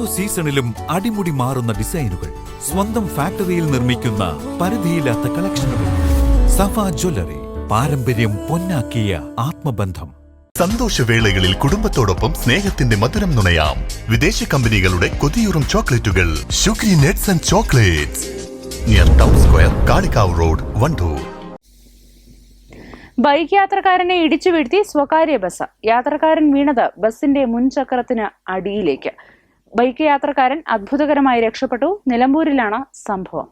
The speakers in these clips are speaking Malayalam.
സീസണിലും അടിമുടി മാറുന്ന ഡിസൈനുകൾ, സ്വന്തം ഫാക്ടറിയിൽ നിർമ്മിക്കുന്ന പരിധിയില്ലാത്ത കളക്ഷനുകൾ. സഫ ജ്വല്ലറി, പാരമ്പര്യം പൊന്നാക്കിയ ആത്മബന്ധം. സന്തോഷവേളകളിൽ കുടുംബത്തോടൊപ്പം സ്നേഹത്തിന്റെ മധുരം നുണയാം. വിദേശ കമ്പനികളുടെ കൊതിയൂറും ചോക്ലേറ്റുകൾ sugary nuts and chocolates, near town square, Kalikavu road, Wandoor. Bike യാത്രക്കാരനെ ഇടിച്ചു വീഴ്ത്തി സ്വകാര്യ ബസ്. യാത്രക്കാരൻ വീണത് ബസിന്റെ മുൻചക്രത്തിന് അടിയിലേക്ക്. ബൈക്ക് യാത്രക്കാരൻ അത്ഭുതകരമായി രക്ഷപ്പെട്ടു. നിലമ്പൂരിലാണ് സംഭവം.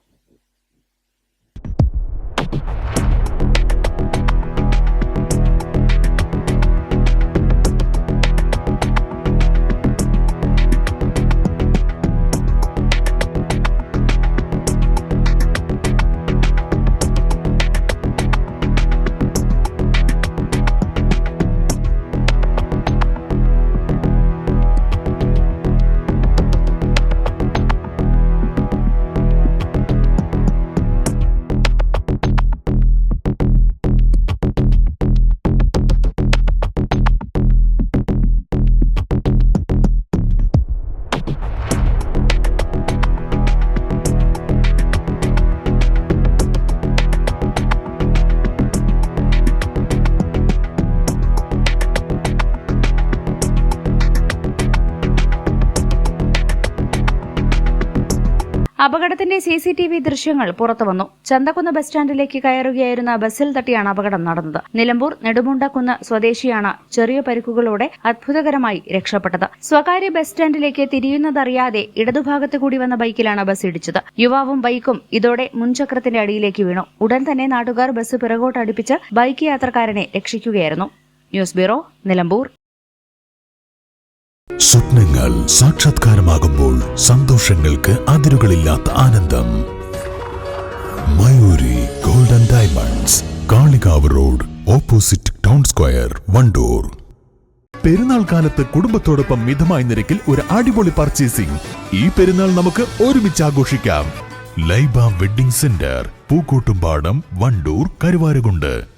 അപകടത്തിന്റെ CCTV ദൃശ്യങ്ങൾ പുറത്തുവന്നു. ചന്തക്കുന്ന് ബസ് സ്റ്റാൻഡിലേക്ക് കയറുകയായിരുന്ന ബസ്സിൽ തട്ടിയാണ് അപകടം നടന്നത്. നിലമ്പൂർ നെടുമുണ്ടക്കുന്ന് സ്വദേശിയാണ് ചെറിയ പരിക്കുകളോടെ അത്ഭുതകരമായി രക്ഷപ്പെട്ടത്. സ്വകാര്യ ബസ് സ്റ്റാൻഡിലേക്ക് തിരിയുന്നതറിയാതെ ഇടതുഭാഗത്ത് കൂടി വന്ന ബൈക്കിലാണ് ബസ് ഇടിച്ചത്. യുവാവും ബൈക്കും ഇതോടെ മുൻചക്രത്തിന്റെ അടിയിലേക്ക് വീണു. ഉടൻ തന്നെ നാട്ടുകാർ ബസ് പിറകോട്ട് അടുപ്പിച്ച് ബൈക്ക് യാത്രക്കാരനെ രക്ഷിക്കുകയായിരുന്നു. News bureau, Nilambur. സ്വപ്നങ്ങൾ സാക്ഷാത്കാരമാകുമ്പോൾ സന്തോഷങ്ങൾക്ക് അതിരുകളില്ലാത്ത ആനന്ദം. Mayoori golden diamonds, Kalikavu road, opposite town square, Wandoor. Perunnal കാലത്ത് കുടുംബത്തോടൊപ്പം മിതമായ നിരക്കിൽ ഒരു അടിപൊളി പർച്ചേസിംഗ്. ഈ പെരുന്നാൾ നമുക്ക് ഒരുമിച്ച് ആഘോഷിക്കാം. Laiba wedding centre, Pookkottumpadam, Wandoor, Karuvarakundu.